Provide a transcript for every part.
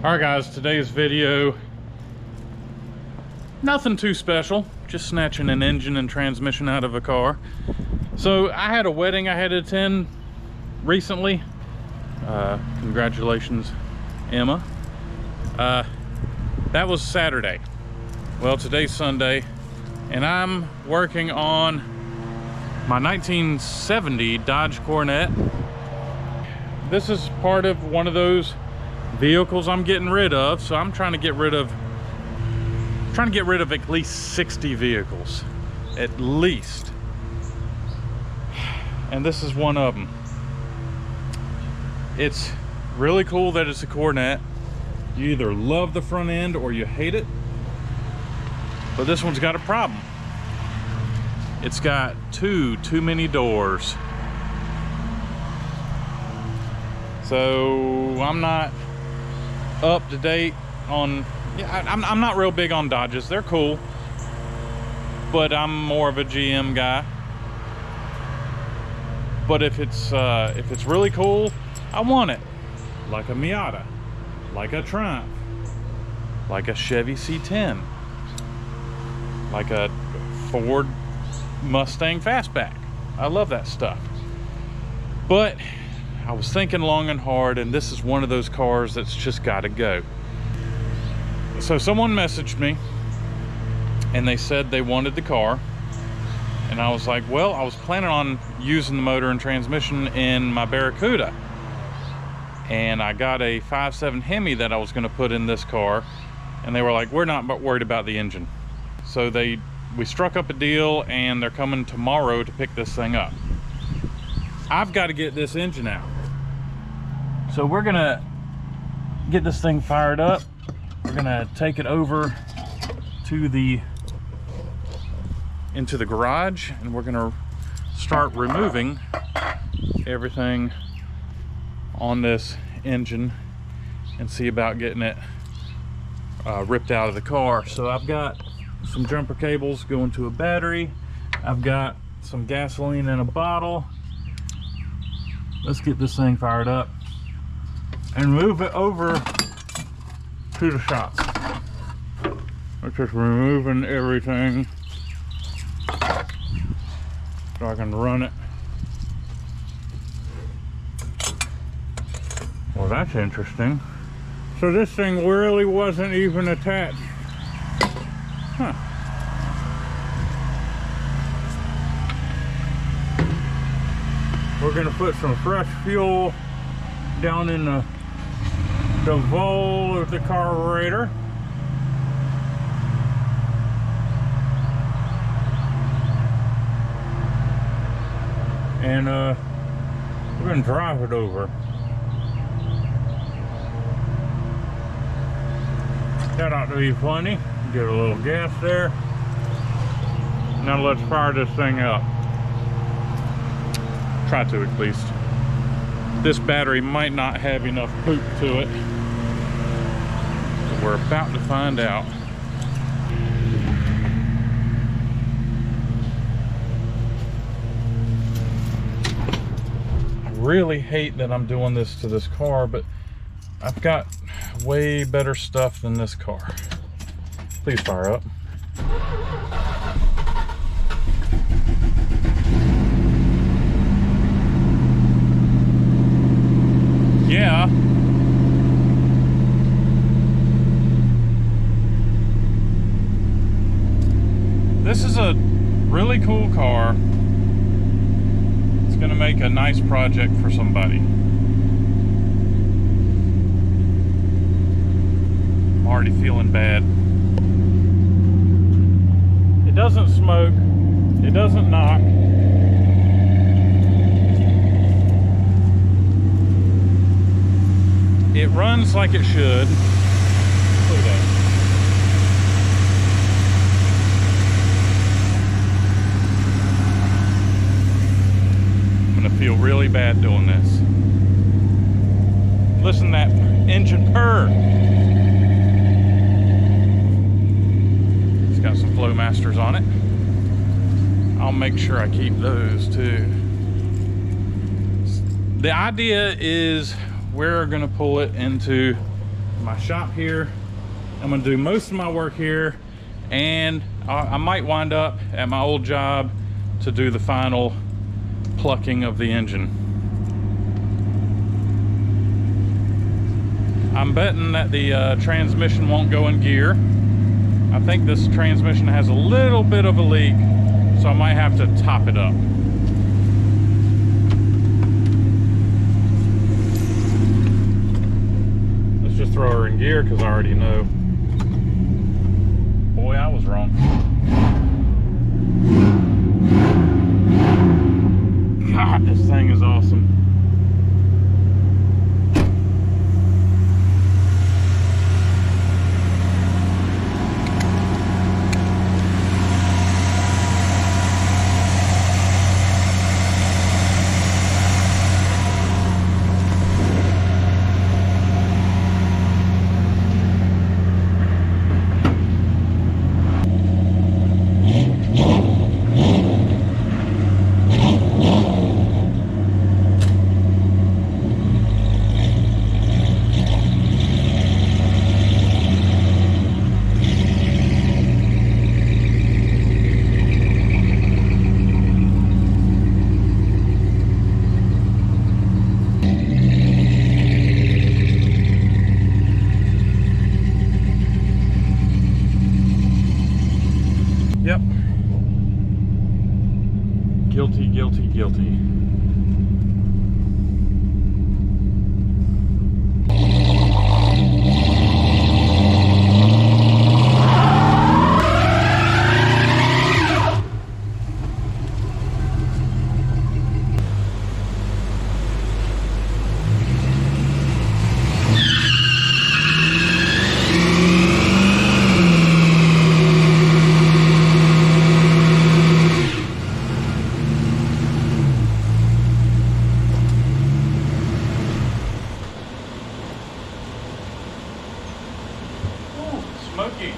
Alright guys, today's video, nothing too special, just snatching an engine and transmission out of a car. So I had a wedding I had to attend recently. Congratulations, Emma. That was Saturday. Well, today's Sunday, and I'm working on my 1970 Dodge Coronet. This is part of one of those vehicles I'm getting rid of, so I'm trying to get rid of at least 60 vehicles, at least. And this is one of them. It's really cool that it's a Coronet. You either love the front end or you hate it. But this one's got a problem. It's got too many doors. So I'm not up to date on, I'm not real big on Dodges. They're cool, but I'm more of a GM guy. But if it's really cool, I want it. Like a Miata, like a Triumph, like a Chevy C10, like a Ford Mustang Fastback. I love that stuff. But I was thinking long and hard, and this is one of those cars that's just got to go. So someone messaged me and they said they wanted the car, and I was like, well, I was planning on using the motor and transmission in my Barracuda, and I got a 5.7 Hemi that I was going to put in this car, and they were like, we're not worried about the engine. So we struck up a deal, and they're coming tomorrow to pick this thing up. I've got to get this engine out. So we're gonna get this thing fired up. We're gonna take it over to into the garage, and we're gonna start removing everything on this engine and see about getting it ripped out of the car. So I've got some jumper cables going to a battery. I've got some gasoline in a bottle. Let's get this thing fired up and move it over to the shop. We're just removing everything so I can run it. Well, that's interesting. So this thing really wasn't even attached. Huh. We're gonna put some fresh fuel down in the bowl of the carburetor. And we're gonna drive it over. That ought to be funny. Get a little gas there. Now let's fire this thing up. Try to, at least. This battery might not have enough poop to it. But we're about to find out. I really hate that I'm doing this to this car, but I've got way better stuff than this car. Please fire up. Yeah. This is a really cool car. It's gonna make a nice project for somebody. I'm already feeling bad. It doesn't smoke. It doesn't knock. It runs like it should. Look at that. I'm gonna feel really bad doing this. Listen to that engine purr. It's got some Flowmasters on it. I'll make sure I keep those too. The idea is we're gonna pull it into my shop here. I'm gonna do most of my work here, and I might wind up at my old job to do the final plucking of the engine. I'm betting that the transmission won't go in gear. I think this transmission has a little bit of a leak, so I might have to top it up. Let's just throw her in gear because I already know. Boy, I was wrong. God, this thing is awesome. Yep. Guilty, guilty, guilty. Smoky.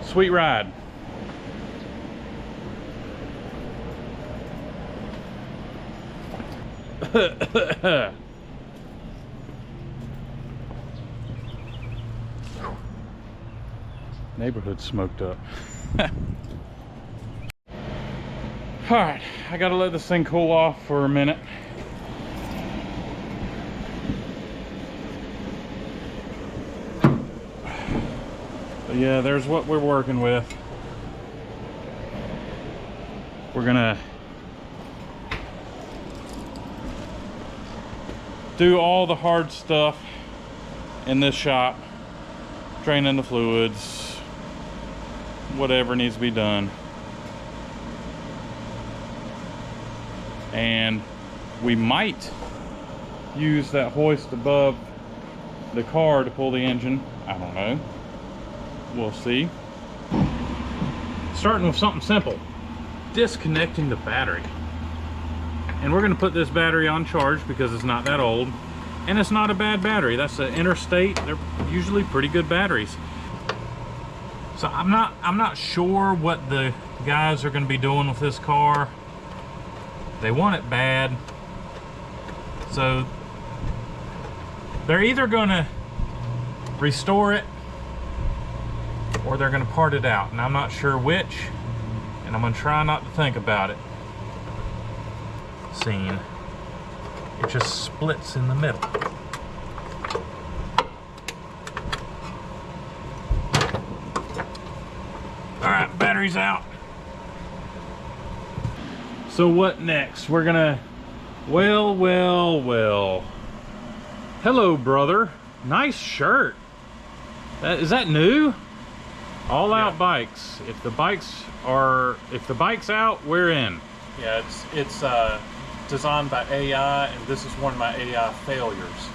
Sweet ride. Neighborhood smoked up. All right, I gotta let this thing cool off for a minute. But yeah, there's what we're working with. We're gonna do all the hard stuff in this shop, draining the fluids, whatever needs to be done. And we might use that hoist above the car to pull the engine. I don't know. We'll see. Starting with something simple. Disconnecting the battery. And we're going to put this battery on charge because it's not that old. And it's not a bad battery. That's an Interstate. They're usually pretty good batteries. So I'm not sure what the guys are going to be doing with this car. They want it bad. So they're either going to restore it or they're going to part it out, and I'm not sure which, and I'm going to try not to think about it. Scene. It just splits in the middle. Alright, battery's out. So what next? We're gonna, well. Hello, brother. Nice shirt. Is that new? All Out Bikes. If the bike's out, we're in. Yeah, it's designed by AI, and this is one of my AI failures.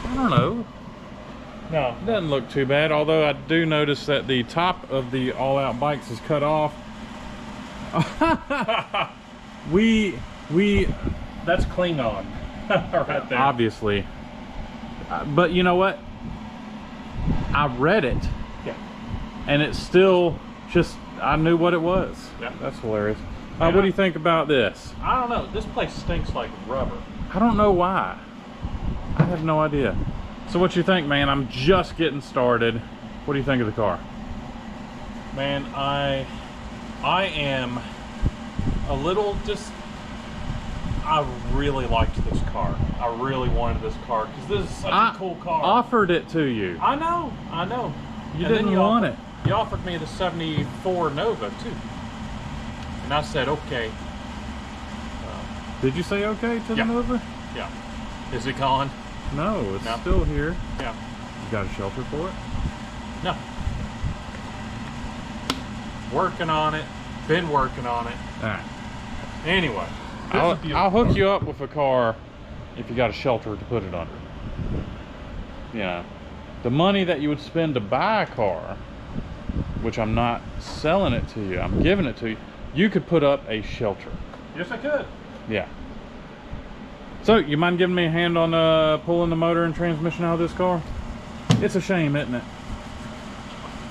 I don't know. No, It doesn't look too bad, although I do notice that the top of the All Out Bikes is cut off. that's Klingon right there. Obviously. But you know what? I read it. Yeah. And it's still just, I knew what it was. Yeah. That's hilarious. What do you think about this? I don't know. This place stinks like rubber. I don't know why. I have no idea. So what you think, man? I'm just getting started. What do you think of the car? Man, I am a little just. I really liked this car. I really wanted this car because this is such a cool car. Offered it to you. I know. You didn't want it. You offered me the 74 Nova too. And I said, okay. Did you say okay to the Yeah. Nova? Yeah. Is it gone? No, it's No. still here. Yeah. You got a shelter for it? No. Working on it. Been working on it. All right. Anyway. this is a beautiful I'll hook car. you up with a car if you got a shelter to put it under. You know, the money that you would spend to buy a car, which I'm not selling it to you, I'm giving it to you, you could put up a shelter. Yes, I could. Yeah. So, you mind giving me a hand on pulling the motor and transmission out of this car? It's a shame, isn't it?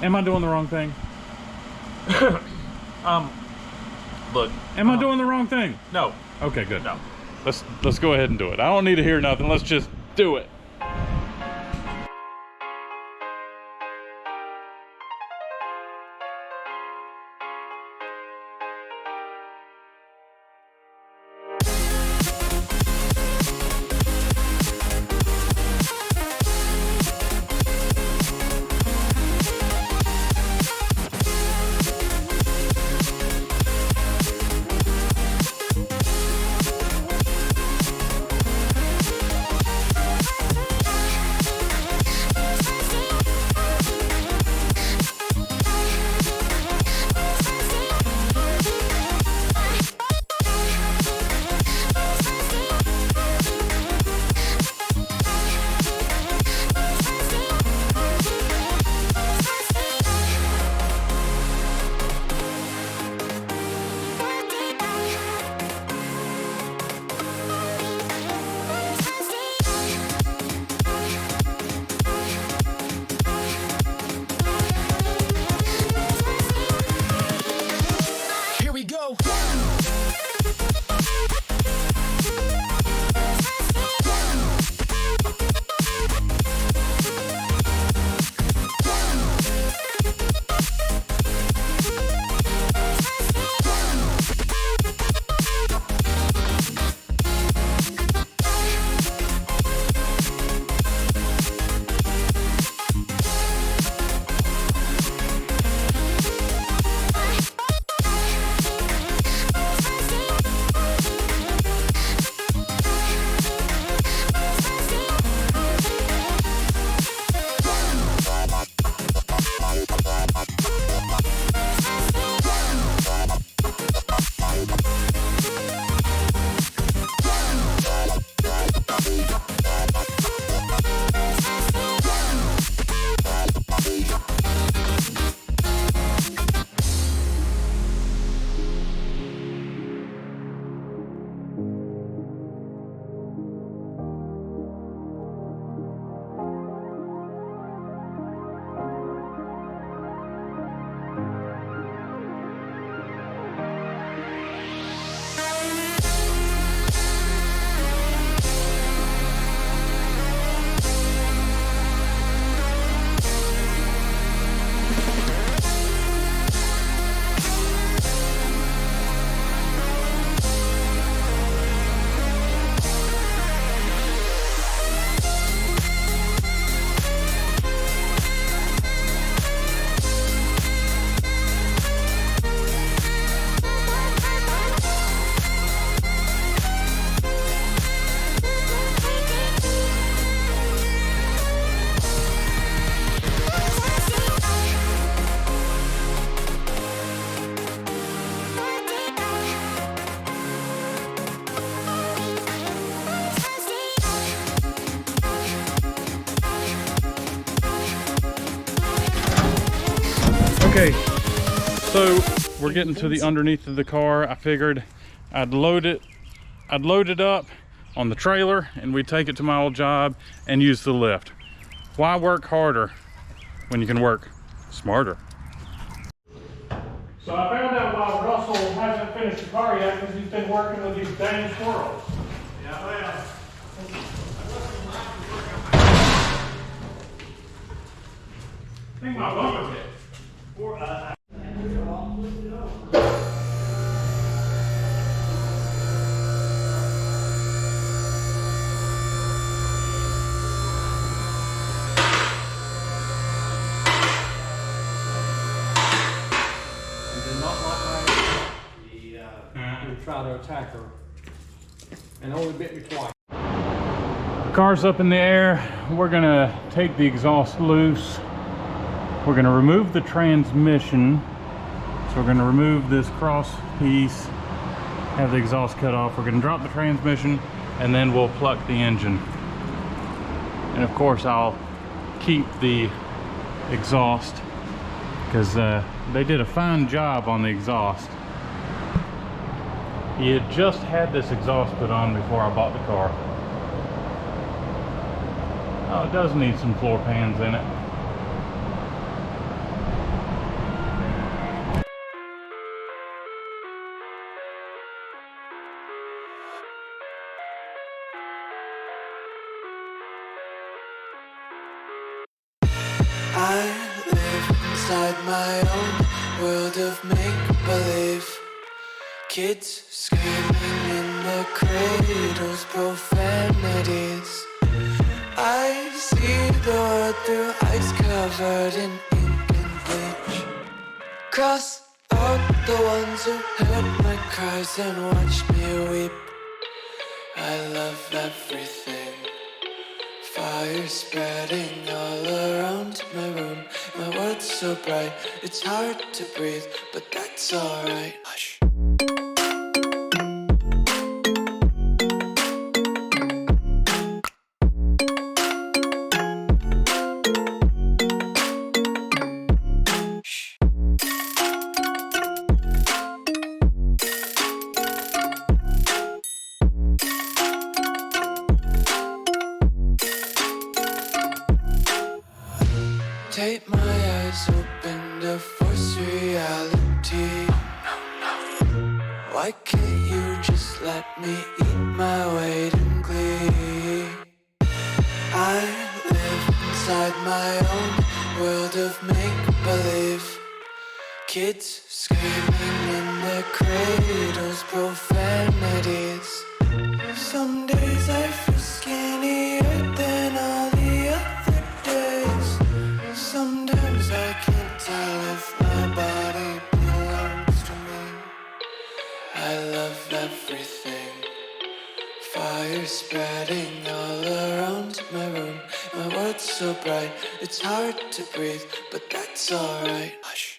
Am I doing the wrong thing? Look. Am I doing the wrong thing? No. Okay, good. No. Let's go ahead and do it. I don't need to hear nothing. Let's just do it. Okay, so we're getting to the underneath of the car. I figured I'd load it up on the trailer and we'd take it to my old job and use the lift. Why work harder when you can work smarter? So I found out why Russell hasn't finished the car yet because he's been working with these dang squirrels. Yeah, well. I think my bumper hit. Try to attack her, and only bit me twice. Car's up in the air. We're gonna take the exhaust loose. We're gonna remove the transmission. So we're gonna remove this cross piece, have the exhaust cut off. We're gonna drop the transmission, and then we'll pluck the engine. And of course I'll keep the exhaust because they did a fine job on the exhaust. He had just had this exhaust put on before I bought the car. Oh, it does need some floor pans in it. I live inside my own world of make-believe. Kids screaming in the cradles, profanities. I see the world through ice covered in ink and bleach. Cross out the ones who heard my cries and watched me weep. I love everything. Fire spreading all around my room. My world's so bright, it's hard to breathe, but that's alright. Hush. Take my eyes open to force reality. Why can't you just let me eat my weight in glee? I live inside my own world of make-believe. Kids screaming in their cradles, profanities. Some days I feel skinnier than all the other days. Sometimes I can't tell if my body belongs to me. I love everything. Fire spreading all around my room. My world's so bright, it's hard to breathe, but that's alright. Hush.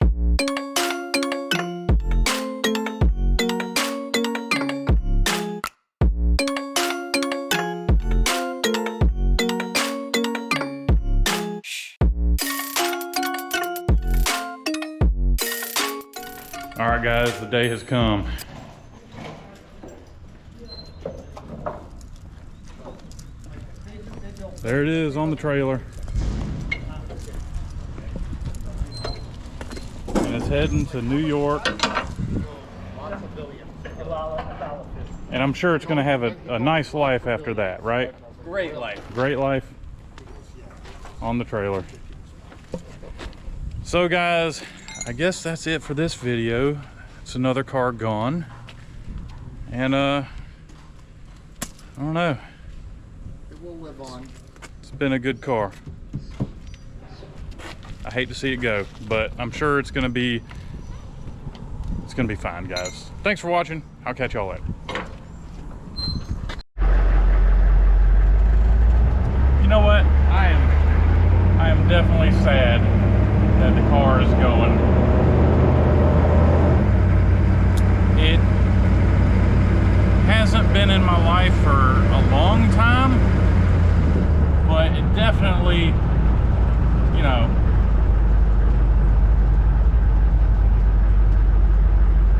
All right, guys, the day has come. There it is on the trailer. And it's heading to New York. And I'm sure it's going to have a nice life after that, right? Great life. Great life on the trailer. So guys, I guess that's it for this video. It's another car gone. And I don't know. It will live on. It's been a good car. I hate to see it go, but I'm sure it's gonna be fine, guys. Thanks for watching. I'll catch y'all later. You know what? I am definitely sad that the car is going. It hasn't been in my life for a long time, but it definitely, you know,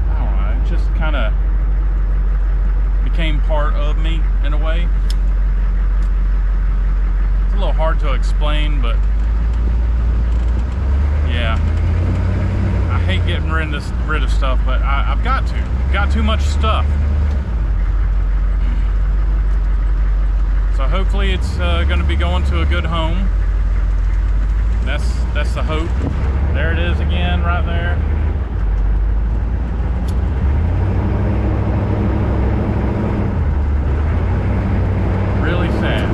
I don't know, it just kind of became part of me in a way. It's a little hard to explain, but yeah, I hate getting rid of stuff, but I've got to. got too much stuff. So hopefully it's going to be going to a good home. That's the hope. There it is again, right there. Really sad.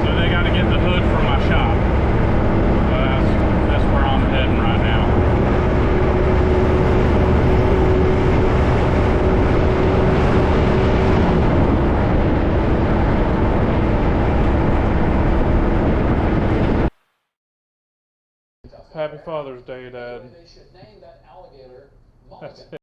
So they got to get the hood from my shop. So that's where I'm heading right now. Happy Father's Day, Dad. They should name that alligator That's it.